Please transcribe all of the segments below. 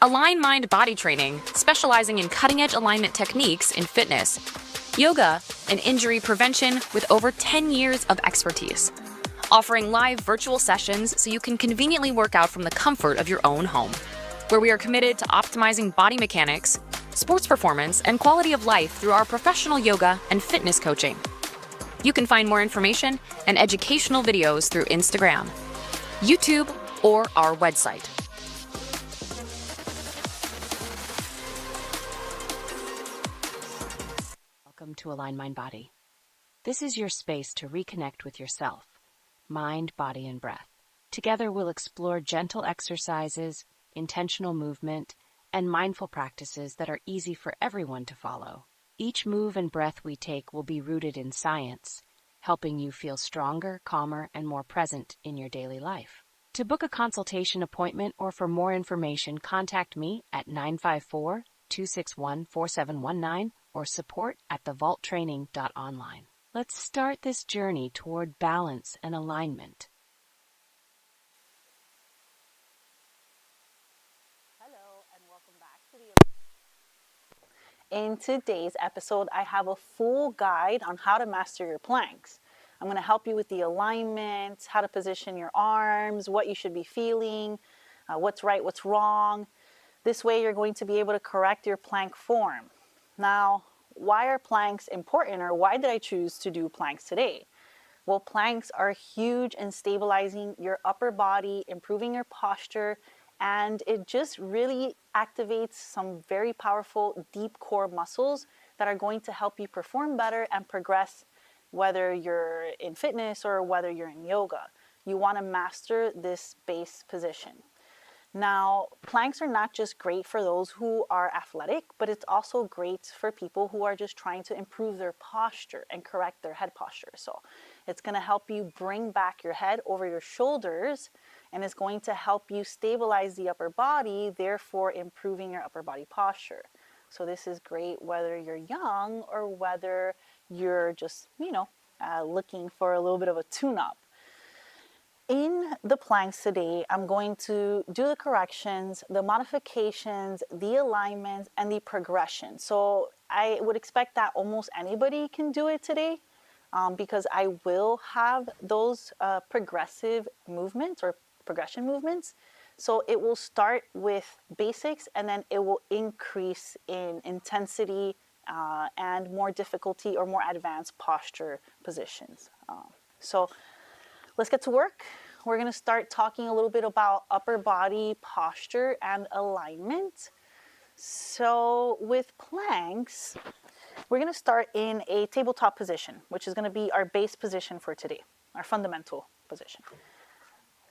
Align Mind Body Training, specializing in cutting-edge alignment techniques in fitness, yoga, and injury prevention with over 10 years of expertise. Offering live virtual sessions so you can conveniently work out from the comfort of your own home. Where we are committed to optimizing body mechanics, sports performance, and quality of life through our professional yoga and fitness coaching. You can find more information and educational videos through Instagram, YouTube, or our website. Welcome to Align Mind Body. This is your space to reconnect with yourself, mind, body, and breath. Together we'll explore gentle exercises, intentional movement, and mindful practices that are easy for everyone to follow. Each move and breath we take will be rooted in science, helping you feel stronger, calmer, and more present in your daily life. To book a consultation appointment or for more information, contact me at 954-261-4719 or support@thevaulttraining.online. Let's start this journey toward balance and alignment. Hello and welcome back to the... In today's episode, I have a full guide on how to master your planks. I'm going to help you with the alignment, how to position your arms, what you should be feeling, what's right, what's wrong. This way you're going to be able to correct your plank form. Now, why are planks important, or why did I choose to do planks today? Well, planks are huge in stabilizing your upper body, improving your posture, and it just really activates some very powerful deep core muscles that are going to help you perform better and progress, whether you're in fitness or whether you're in yoga. You want to master this base position. Now, planks are not just great for those who are athletic, but it's also great for people who are just trying to improve their posture and correct their head posture. So it's going to help you bring back your head over your shoulders, and it's going to help you stabilize the upper body, therefore improving your upper body posture. So this is great whether you're young or whether you're just, looking for a little bit of a tune-up. In the planks today, I'm going to do the corrections, the modifications, the alignments, and the progression. So I would expect that almost anybody can do it today, because I will have those progressive movements or progression movements. So it will start with basics, and then it will increase in intensity and more difficulty or more advanced posture positions. So let's get to work. We're going to start talking a little bit about upper body posture and alignment. So with planks, we're going to start in a tabletop position, which is going to be our base position for today, our fundamental position.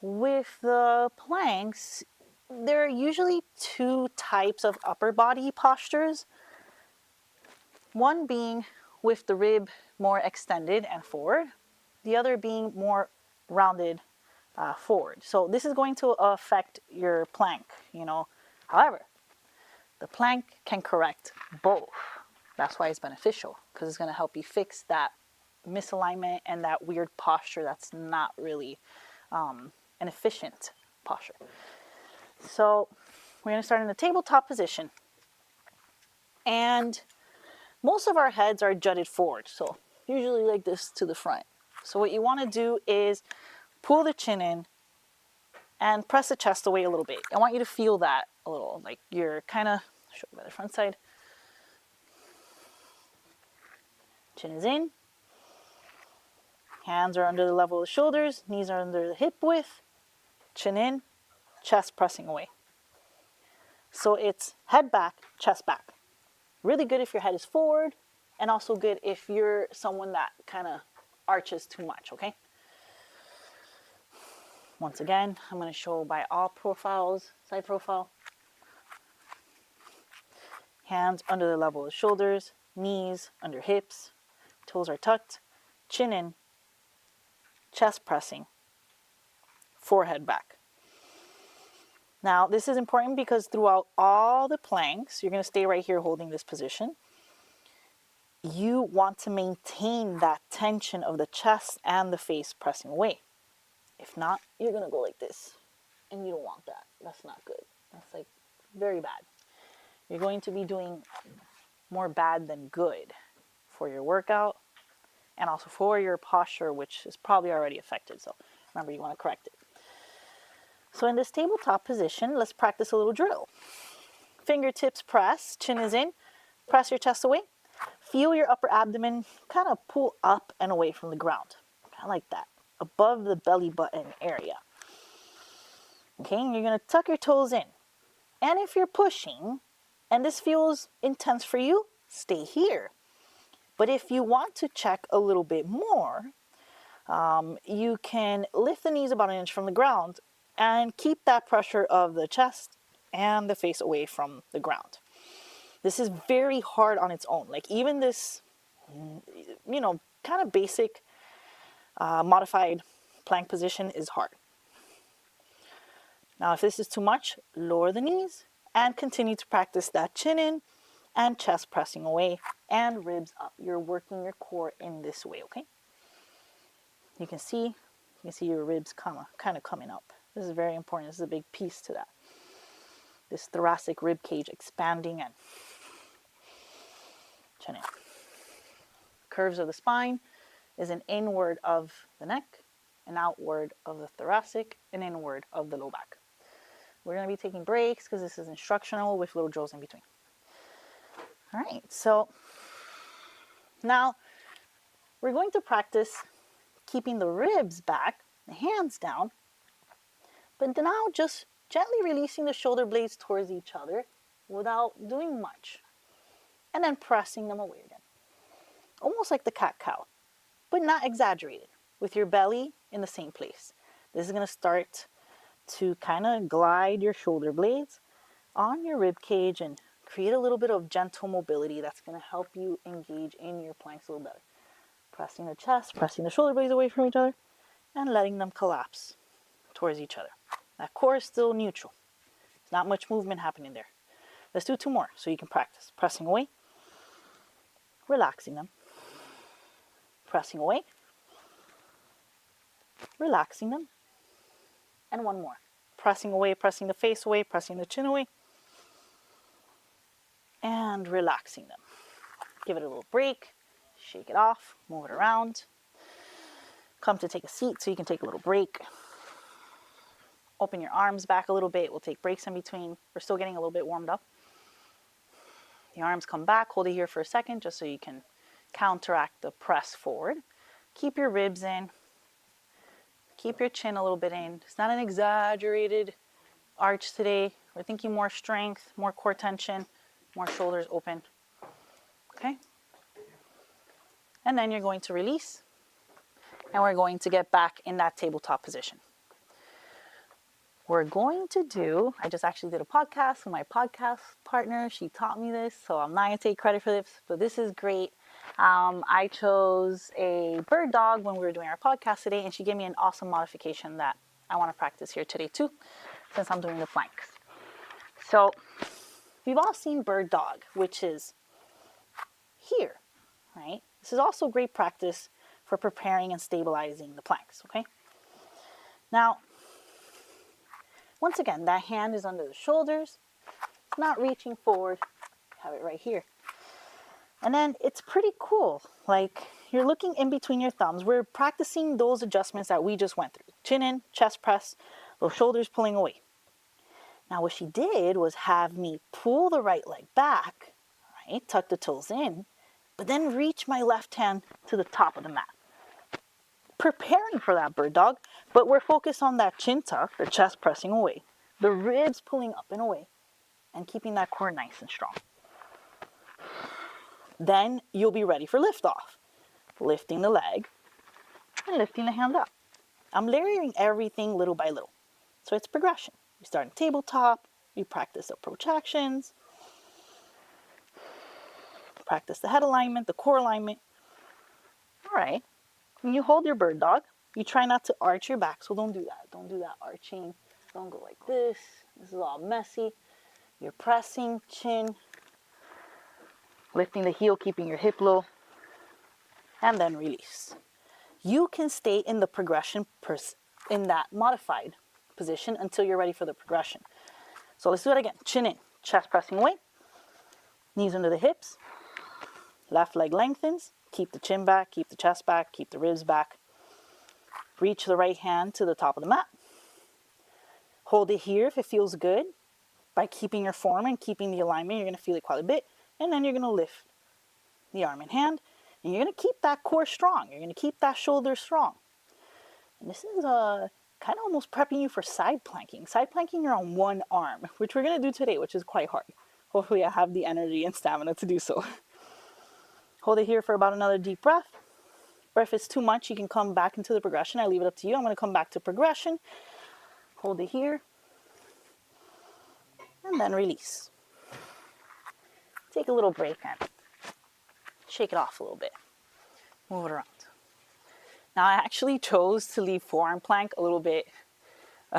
With the planks, there are usually two types of upper body postures. One being with the rib more extended and forward, the other being more rounded forward. So this is going to affect your plank, However, the plank can correct both. That's why it's beneficial, because it's going to help you fix that misalignment and that weird posture that's not really an efficient posture. So we're going to start in the tabletop position. And most of our heads are jutted forward, so usually like this to the front. So what you want to do is pull the chin in and press the chest away a little bit. I want you to feel that a little, like you're kind of, show you by the front side. Chin is in. Hands are under the level of the shoulders. Knees are under the hip width. Chin in, chest pressing away. So it's head back, chest back. Really good if your head is forward, and also good if you're someone that kind of arches too much, okay? Once again, I'm going to show by all profiles, side profile. Hands under the level of the shoulders, knees under hips, toes are tucked, chin in, chest pressing, forehead back. Now, this is important because throughout all the planks, you're going to stay right here holding this position. You want to maintain that tension of the chest and the face pressing away. If not, you're going to go like this. And you don't want that. That's not good. That's like very bad. You're going to be doing more bad than good for your workout and also for your posture, which is probably already affected. So remember, you want to correct it. So in this tabletop position, let's practice a little drill. Fingertips press, chin is in, press your chest away. Feel your upper abdomen kind of pull up and away from the ground. Kind of like that, above the belly button area. Okay, and you're going to tuck your toes in. And if you're pushing, and this feels intense for you, stay here. But if you want to check a little bit more, you can lift the knees about an inch from the ground and keep that pressure of the chest and the face away from the ground. This is very hard on its own. Like even this, kind of basic modified plank position is hard. Now, if this is too much, lower the knees and continue to practice that chin in and chest pressing away and ribs up. You're working your core in this way, okay? You can see your ribs kind of coming up. This is very important. This is a big piece to that. This thoracic rib cage expanding and chin in. Curves of the spine is an inward of the neck, an outward of the thoracic, an inward of the low back. We're going to be taking breaks because this is instructional with little drills in between. All right, so now we're going to practice keeping the ribs back, the hands down, but now just gently releasing the shoulder blades towards each other without doing much. And then pressing them away again. Almost like the cat-cow, but not exaggerated, with your belly in the same place. This is going to start to kind of glide your shoulder blades on your rib cage and create a little bit of gentle mobility that's going to help you engage in your planks a little better. Pressing the chest, pressing the shoulder blades away from each other, and letting them collapse towards each other. That core is still neutral. There's not much movement happening there. Let's do two more so you can practice. Pressing away, relaxing them, pressing away, relaxing them, and one more. Pressing away, pressing the face away, pressing the chin away, and relaxing them. Give it a little break, shake it off, move it around. Come to take a seat so you can take a little break. Open your arms back a little bit. We'll take breaks in between. We're still getting a little bit warmed up. The arms come back. Hold it here for a second just so you can counteract the press forward. Keep your ribs in. Keep your chin a little bit in. It's not an exaggerated arch today. We're thinking more strength, more core tension, more shoulders open. Okay? And then you're going to release. And we're going to get back in that tabletop position. We're going to do, I just actually did a podcast with my podcast partner. She taught me this, so I'm not going to take credit for this, but this is great. I chose a bird dog when we were doing our podcast today, and she gave me an awesome modification that I want to practice here today too, since I'm doing the planks. So we've all seen bird dog, which is here, right? This is also great practice for preparing and stabilizing the planks, okay? Now, once again, that hand is under the shoulders. It's not reaching forward. Have it right here. And then it's pretty cool. Like you're looking in between your thumbs. We're practicing those adjustments that we just went through. Chin in, chest press, those shoulders pulling away. Now what she did was have me pull the right leg back, right? Tuck the toes in, but then reach my left hand to the top of the mat. Preparing for that bird dog, but we're focused on that chin tuck, the chest pressing away, the ribs pulling up and away, and keeping that core nice and strong. Then you'll be ready for liftoff. Lifting the leg and lifting the hand up. I'm layering everything little by little. So it's progression. We start in tabletop, we practice the protractions, practice the head alignment, the core alignment. All right. When you hold your bird dog, you try not to arch your back, so don't do that. Don't do that arching. Don't go like this. This is all messy. You're pressing, chin, lifting the heel, keeping your hip low, and then release. You can stay in the progression in that modified position until you're ready for the progression. So let's do it again. Chin in, chest pressing away, knees under the hips, left leg lengthens, keep the chin back, keep the chest back, keep the ribs back. Reach the right hand to the top of the mat. Hold it here if it feels good. By keeping your form and keeping the alignment, you're going to feel it quite a bit. And then you're going to lift the arm and hand. And you're going to keep that core strong. You're going to keep that shoulder strong. And this is kind of almost prepping you for side planking. Side planking, you're on one arm, which we're going to do today, which is quite hard. Hopefully I have the energy and stamina to do so. Hold it here for about another deep breath. Or if it's too much, you can come back into the progression. I leave it up to you. I'm going to come back to progression. Hold it here. And then release. Take a little break and shake it off a little bit. Move it around. Now I actually chose to leave forearm plank a little bit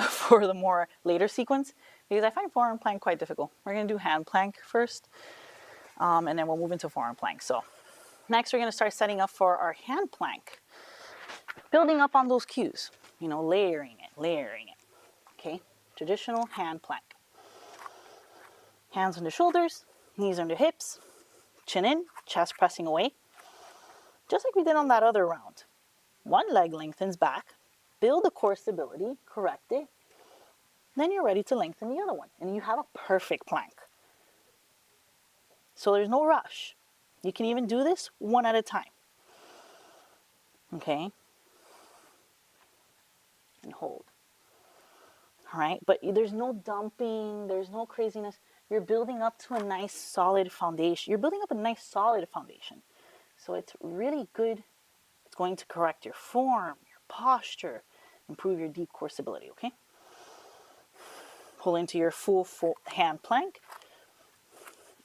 for the more later sequence because I find forearm plank quite difficult. We're going to do hand plank first and then we'll move into forearm plank. So next we're going to start setting up for our hand plank. Building up on those cues, you know, layering it. Okay, traditional hand plank. Hands under shoulders, knees under hips, chin in, chest pressing away. Just like we did on that other round. One leg lengthens back, build the core stability, correct it. Then you're ready to lengthen the other one. And you have a perfect plank. So there's no rush. You can even do this one at a time. Okay? And hold. All right? But there's no dumping, there's no craziness. You're building up to a nice solid foundation. You're building up a nice solid foundation. So it's really good. It's going to correct your form, your posture, improve your deep core stability, okay? Pull into your full hand plank.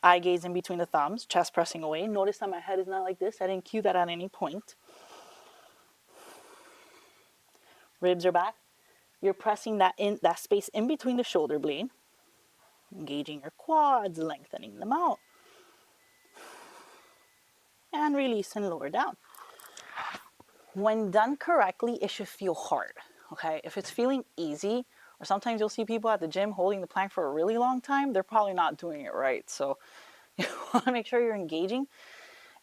Eye gaze in between the thumbs, chest pressing away. Notice that my head is not like this. I didn't cue that at any point. Ribs are back. You're pressing that space in between the shoulder blade. Engaging your quads, lengthening them out. And release and lower down. When done correctly, it should feel hard, okay? If it's feeling easy, or sometimes you'll see people at the gym holding the plank for a really long time, they're probably not doing it right. So you want to make sure you're engaging,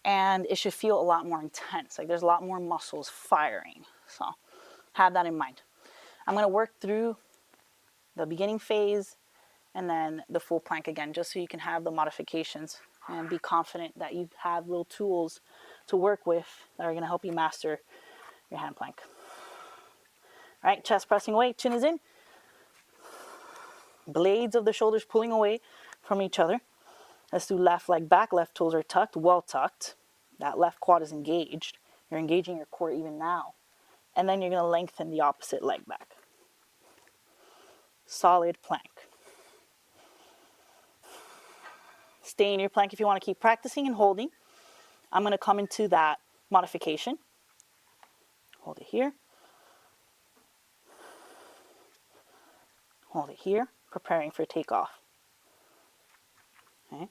and it should feel a lot more intense. Like there's a lot more muscles firing. So have that in mind. I'm going to work through the beginning phase and then the full plank again, just so you can have the modifications and be confident that you have little tools to work with that are going to help you master your hand plank. All right, chest pressing away, chin is in. Blades of the shoulders pulling away from each other. Let's do left leg back, left toes are tucked, well tucked. That left quad is engaged. You're engaging your core even now. And then you're going to lengthen the opposite leg back. Solid plank. Stay in your plank if you want to keep practicing and holding. I'm going to come into that modification. Hold it here. Hold it here, preparing for takeoff. Okay.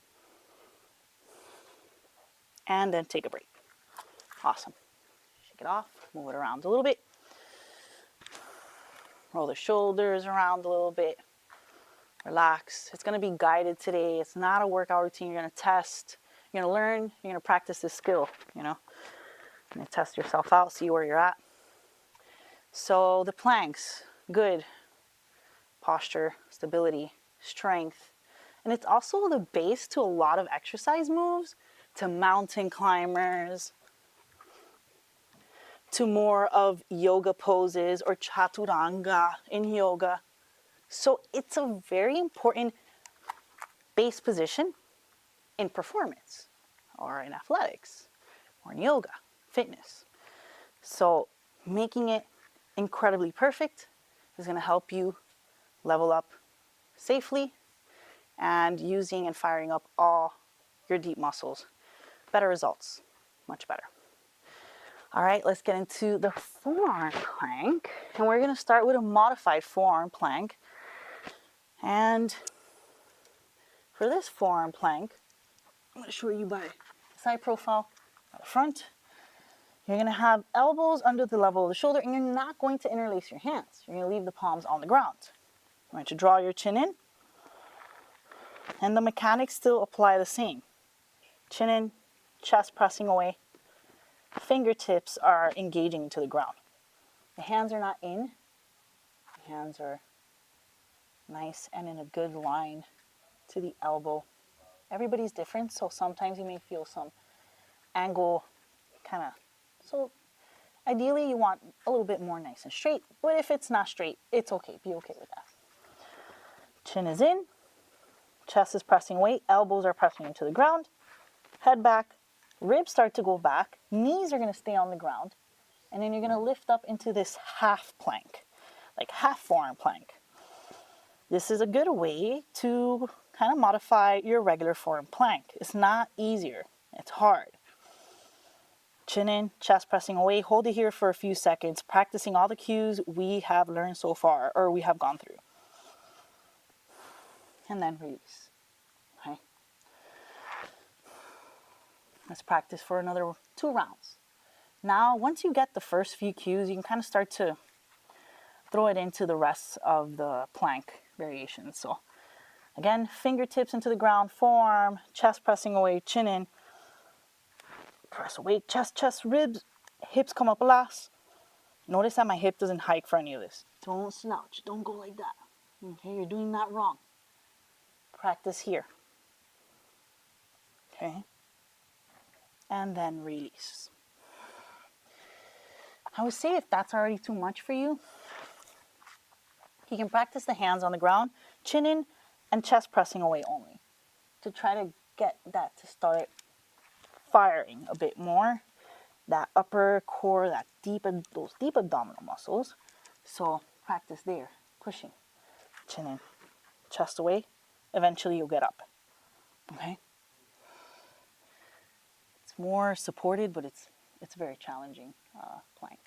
And then take a break. Awesome. Shake it off, move it around a little bit. Roll the shoulders around a little bit. Relax. It's going to be guided today. It's not a workout routine. You're going to test. You're going to learn. You're going to practice this skill, you know. You're going to test yourself out, see where you're at. So the planks, good. Posture, stability, strength. And it's also the base to a lot of exercise moves, to mountain climbers, to more of yoga poses or chaturanga in yoga. So it's a very important base position in performance or in athletics or in yoga, fitness. So making it incredibly perfect is going to help you level up safely and using and firing up all your deep muscles. Better results, much better. All right, let's get into the forearm plank. And we're going to start with a modified forearm plank. And for this forearm plank, I'm going to show you by side profile at the front. You're going to have elbows under the level of the shoulder, and you're not going to interlace your hands. You're going to leave the palms on the ground. I'm going to draw your chin in. And the mechanics still apply the same. Chin in, chest pressing away. Fingertips are engaging into the ground. The hands are not in. The hands are nice and in a good line to the elbow. Everybody's different, so sometimes you may feel some angle kind of. So ideally you want a little bit more nice and straight, but if it's not straight, it's okay. Be okay with that. Chin is in, chest is pressing away, elbows are pressing into the ground, head back, ribs start to go back, knees are going to stay on the ground, and then you're going to lift up into this half plank, like half forearm plank. This is a good way to kind of modify your regular forearm plank. It's not easier, it's hard. Chin in, chest pressing away, hold it here for a few seconds, practicing all the cues we have learned so far, or we have gone through. And then release. Okay. Let's practice for another 2 rounds. Now, once you get the first few cues, you can kind of start to throw it into the rest of the plank variations. So again, fingertips into the ground, forearm, chest pressing away, chin in, press away, chest, ribs, hips come up last. Notice that my hip doesn't hike for any of this. Don't slouch, don't go like that. Okay, you're doing that wrong. Practice here. Okay. And then release. I would say if that's already too much for you, you can practice the hands on the ground, chin in, and chest pressing away only, to try to get that to start firing a bit more, that upper core, those deep abdominal muscles. So practice there, pushing, chin in, chest away. Eventually you'll get up. Okay. It's more supported, but it's a very challenging plank.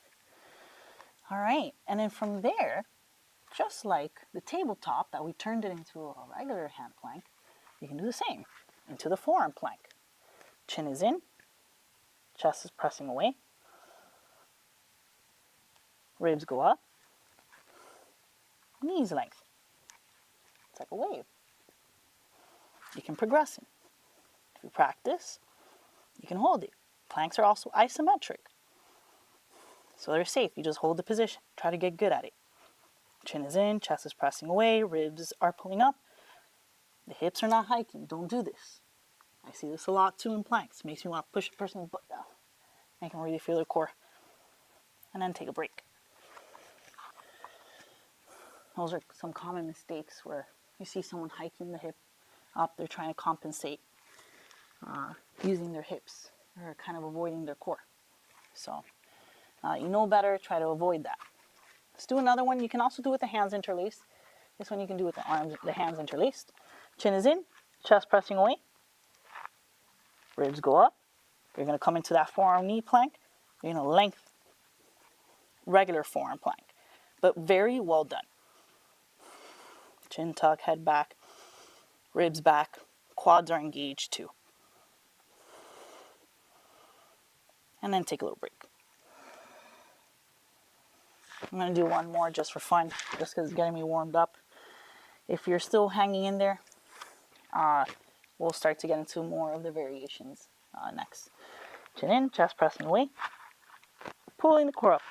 All right, and then from there, just like the tabletop that we turned it into a regular hand plank, you can do the same into the forearm plank. Chin is in, chest is pressing away, ribs go up, knees length. It's like a wave. You can progress it. If you practice, you can hold it. Planks are also isometric, so they're safe. You just hold the position. Try to get good at it. Chin is in, chest is pressing away, ribs are pulling up. The hips are not hiking. Don't do this. I see this a lot too in planks. It makes me want to push a person's butt down. I can really feel their core. And then take a break. Those are some common mistakes where you see someone hiking the hip up. They're trying to compensate using their hips or kind of avoiding their core. So you know better. Try to avoid that. Let's do another one. You can also do with the hands interlaced. This one you can do with the hands interlaced. Chin is in, chest pressing away. Ribs go up. You're going to come into that forearm knee plank. You're going to lengthen. Regular forearm plank, but very well done. Chin tuck, head back, ribs back, quads are engaged too. And then take a little break. I'm going to do one more just for fun, just because it's getting me warmed up. If you're still hanging in there, we'll start to get into more of the variations next. Chin in, chest pressing away, pulling the core up,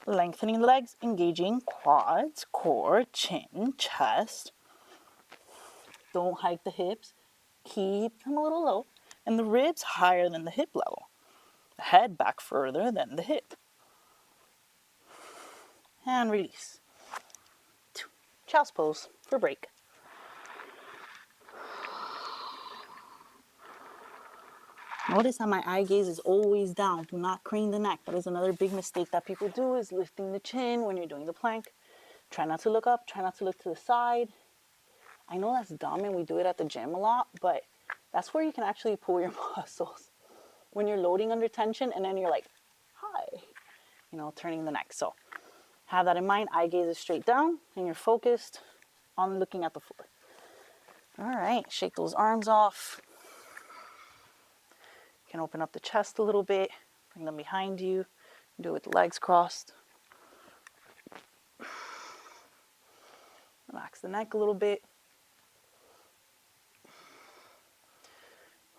lengthening the legs, engaging quads, core, chin, chest. Don't hike the hips. Keep them a little low, and the ribs higher than the hip level. The head back further than the hip. And release. Child's pose for break. Notice how my eye gaze is always down. Do not crane the neck. That is another big mistake that people do, is lifting the chin when you're doing the plank. Try not to look up. Try not to look to the side. I know that's dumb and we do it at the gym a lot, but that's where you can actually pull your muscles. When you're loading under tension and then you're like, hi, turning the neck. So have that in mind. Eye gaze is straight down and you're focused on looking at the floor. All right, shake those arms off. You can open up the chest a little bit, bring them behind you, do it with the legs crossed. Relax the neck a little bit.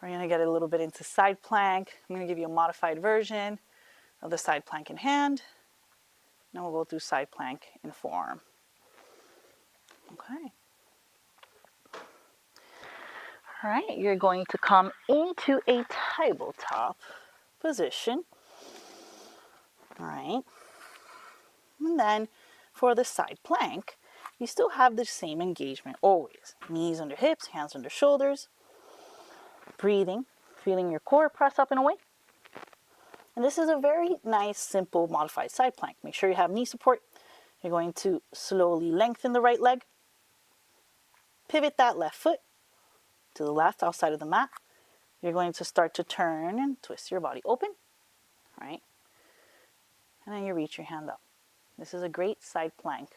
We're going to get a little bit into side plank. I'm going to give you a modified version of the side plank in hand. Now we'll go through side plank in forearm. Okay. All right, you're going to come into a tabletop position. All right. And then for the side plank, you still have the same engagement always. Knees under hips, hands under shoulders. Breathing, feeling your core press up and away. And this is a very nice, simple, modified side plank. Make sure you have knee support. You're going to slowly lengthen the right leg. Pivot that left foot to the left outside of the mat. You're going to start to turn and twist your body open. All right. And then you reach your hand up. This is a great side plank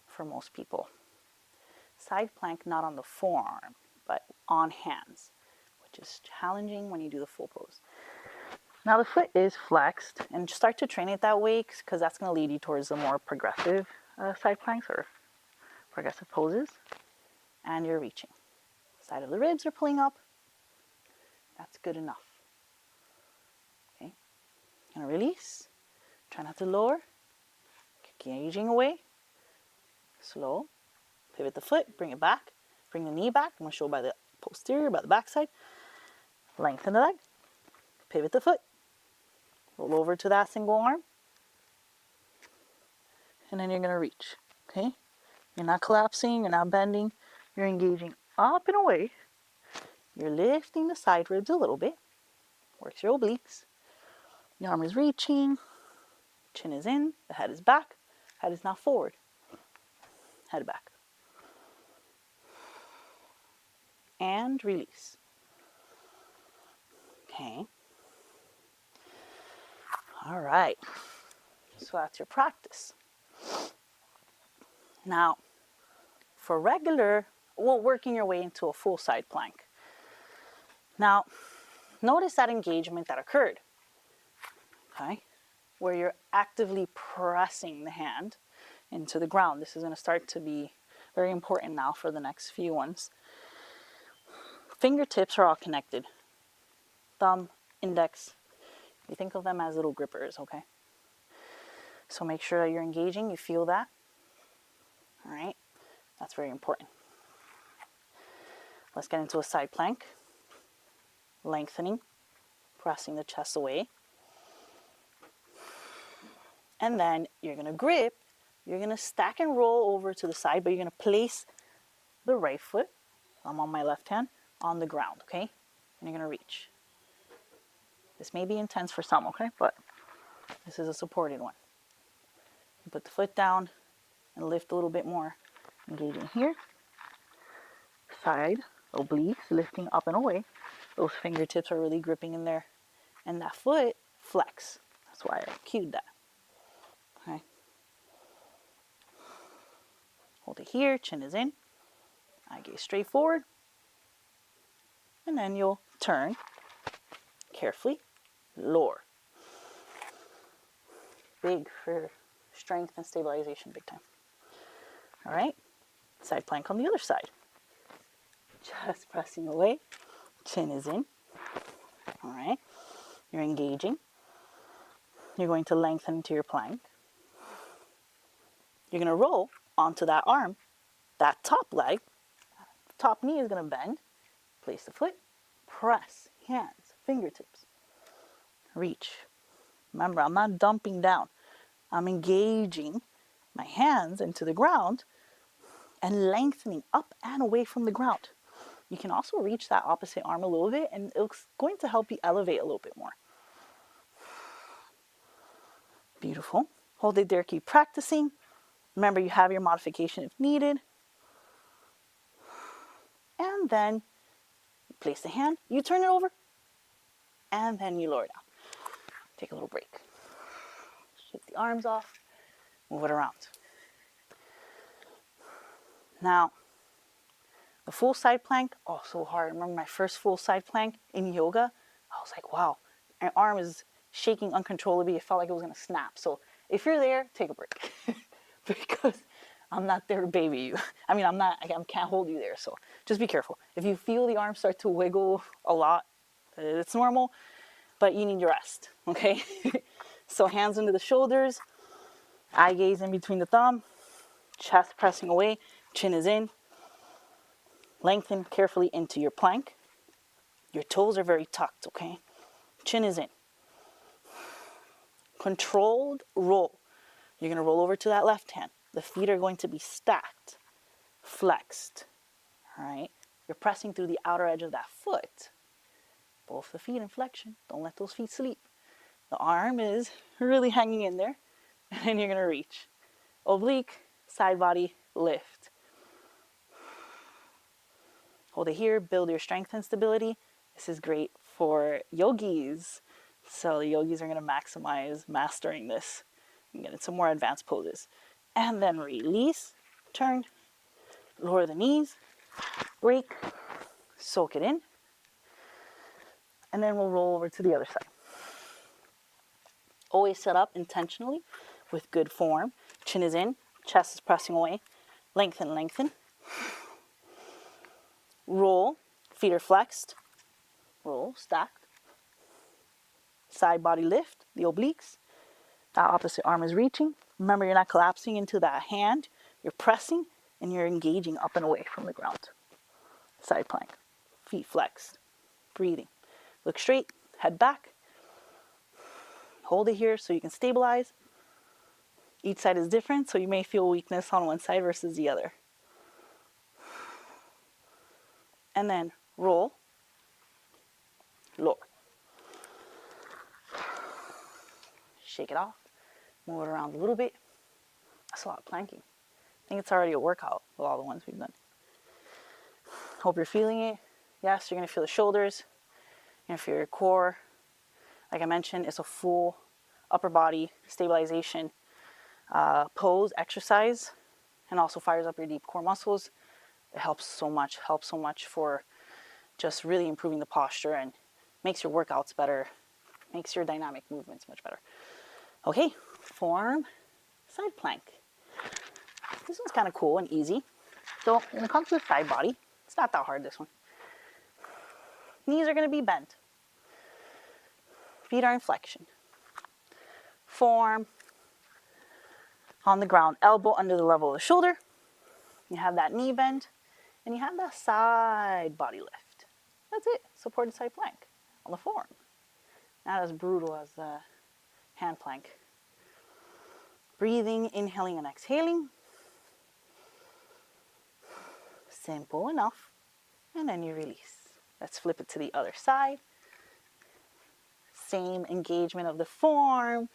for most people. Side plank not on the forearm, but on hands, which is challenging when you do the full pose. Now the foot is flexed, and start to train it that way because that's going to lead you towards the more progressive side planks or progressive poses. And you're reaching. Side of the ribs are pulling up. That's good enough. Okay. Gonna release. Try not to lower. Engaging away. Slow. Pivot the foot, bring it back. Bring the knee back. I'm gonna show by the posterior, by the back side. Lengthen the leg. Pivot the foot. Roll over to that single arm. And then you're gonna reach. Okay? You're not collapsing, you're not bending. You're engaging up and away. You're lifting the side ribs a little bit. Works your obliques. The arm is reaching. Chin is in. The head is back. Head is now forward. Head back. And release. Okay. All right. So that's your practice. Now, for regular, working your way into a full side plank. Now, notice that engagement that occurred, okay, where you're actively pressing the hand into the ground. This is going to start to be very important now for the next few ones. Fingertips are all connected. Thumb, index, you think of them as little grippers, okay? So make sure that you're engaging, you feel that. All right, that's very important. Let's get into a side plank. Lengthening, pressing the chest away. And then you're going to grip, you're going to stack and roll over to the side, but you're going to place the right foot, I'm on my left hand, on the ground, okay? And you're going to reach. This may be intense for some, okay? But this is a supported one. You put the foot down and lift a little bit more. Engaging here. Side, obliques, lifting up and away. Those fingertips are really gripping in there. And that foot flex. That's why I cued that. Okay. Hold it here, chin is in. Eye gaze straight forward. And then you'll turn carefully, lower. Big for strength and stabilization, big time. All right, side plank on the other side. Just pressing away, chin is in. All right, you're engaging. You're going to lengthen into your plank. You're going to roll onto that arm, that top leg, top knee is going to bend. Place the foot, press, hands, fingertips, reach. Remember, I'm not dumping down. I'm engaging my hands into the ground and lengthening up and away from the ground. You can also reach that opposite arm a little bit, and it's going to help you elevate a little bit more. Beautiful. Hold it there, keep practicing. Remember, you have your modification if needed. And then you place the hand, you turn it over, and then you lower it down. Take a little break. Shake the arms off, move it around. Now, the full side plank, oh, so hard. I remember my first full side plank in yoga. I was like, wow, my arm is shaking uncontrollably. It felt like it was going to snap. So if you're there, take a break. Because I'm not there to baby you. I mean, I can't hold you there. So just be careful. If you feel the arm start to wiggle a lot, It's normal, but you need your rest, okay? So hands under the shoulders, eye gaze in between the thumb, chest pressing away, chin is in. Lengthen carefully into your plank. Your toes are very tucked, okay? Chin is in. Controlled roll. You're going to roll over to that left hand. The feet are going to be stacked, flexed, all right? You're pressing through the outer edge of that foot. Both the feet in flexion. Don't let those feet sleep. The arm is really hanging in there, and then you're going to reach. Oblique, side body, lift. Hold it here, build your strength and stability. This is great for yogis. So the yogis are going to maximize mastering this and get into some more advanced poses. And then release, turn, lower the knees, break, soak it in. And then we'll roll over to the other side. Always set up intentionally with good form. Chin is in, chest is pressing away. Lengthen, lengthen. Roll, feet are flexed. Roll, stacked. Side body lift, the obliques. That opposite arm is reaching. Remember, you're not collapsing into that hand. You're pressing and you're engaging up and away from the ground. Side plank, feet flexed. Breathing. Look straight, head back. Hold it here so you can stabilize. Each side is different, so you may feel weakness on one side versus the other. And then roll, lower. Shake it off, move it around a little bit. That's a lot of planking. I think it's already a workout with all the ones we've done. Hope you're feeling it. Yes, you're going to feel the shoulders. You're going to feel your core. Like I mentioned, it's a full upper body stabilization pose, exercise, and also fires up your deep core muscles. It helps so much for just really improving the posture and makes your workouts better, makes your dynamic movements much better. Okay, forearm side plank. This one's kind of cool and easy. So when it comes to the side body, it's not that hard, this one. Knees are going to be bent. Feet are in flexion. Forearm on the ground, elbow under the level of the shoulder. You have that knee bend, and you have that side body lift. That's it, supported side plank on the forearm. Not as brutal as the hand plank. Breathing, inhaling and exhaling. Simple enough. And then you release. Let's flip it to the other side. Same engagement of the forearm.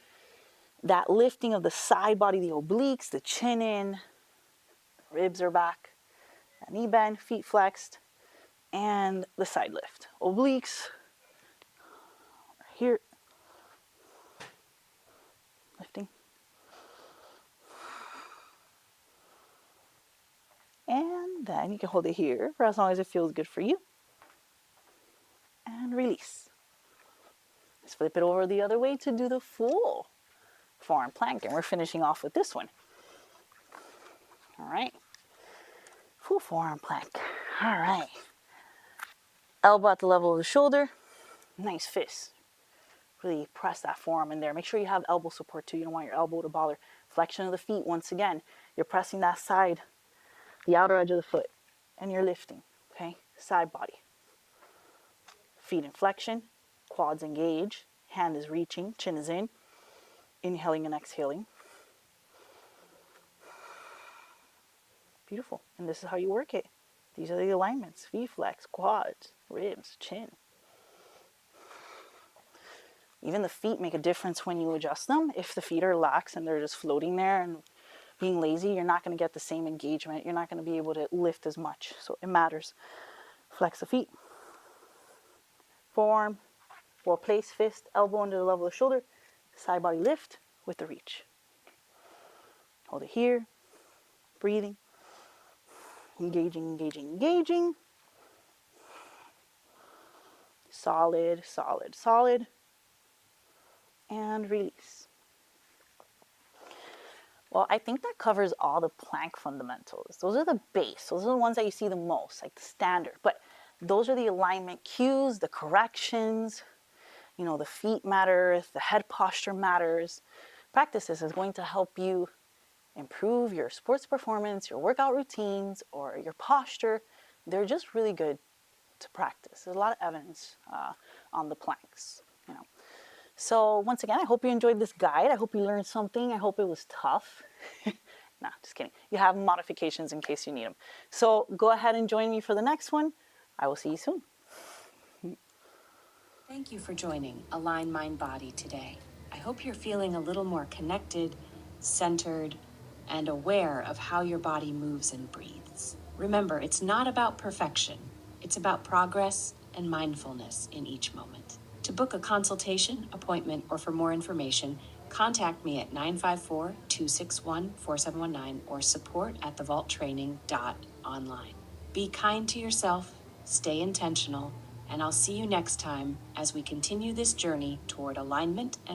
That lifting of the side body, the obliques, the chin in. Ribs are back. That knee bend, feet flexed. And the side lift. Obliques. Right here. Lifting. And then you can hold it here for as long as it feels good for you. And release. Let's flip it over the other way to do the full forearm plank. And we're finishing off with this one. All right. Full forearm plank. All right. Elbow at the level of the shoulder. Nice fist. Really press that forearm in there. Make sure you have elbow support too. You don't want your elbow to bother. Flexion of the feet. Once again, you're pressing that side, the outer edge of the foot, and you're lifting. Okay? Side body. Feet in flexion. Quads engage. Hand is reaching. Chin is in. Inhaling and exhaling. Beautiful. And this is how you work it. These are the alignments. V-flex, quads, ribs, chin. Even the feet make a difference when you adjust them. If the feet are lax and they're just floating there and being lazy, you're not going to get the same engagement. You're not going to be able to lift as much. So it matters. Flex the feet. Forearm, well placed fist, elbow under the level of the shoulder. Side body lift with the reach. Hold it here. Breathing. Engaging, engaging, engaging. Solid, solid, solid. And release. Well, I think that covers all the plank fundamentals. Those are the base. Those are the ones that you see the most, like the standard. But Those are the alignment cues, the corrections. You know, the feet matter, the head posture matters. Practice this is going to help you improve your sports performance, your workout routines, or your posture. They're just really good to practice. There's a lot of evidence on the planks, you know. So once again, I hope you enjoyed this guide. I hope you learned something. I hope it was tough. Nah, just kidding. You have modifications in case you need them. So go ahead and join me for the next one. I will see you soon. Thank you for joining Align Mind Body today. I hope you're feeling a little more connected, centered, and aware of how your body moves and breathes. Remember, it's not about perfection. It's about progress and mindfulness in each moment. To book a consultation, appointment, or for more information, contact me at 954-261-4719 or support@thevaulttraining.online. Be kind to yourself, stay intentional, and I'll see you next time as we continue this journey toward alignment and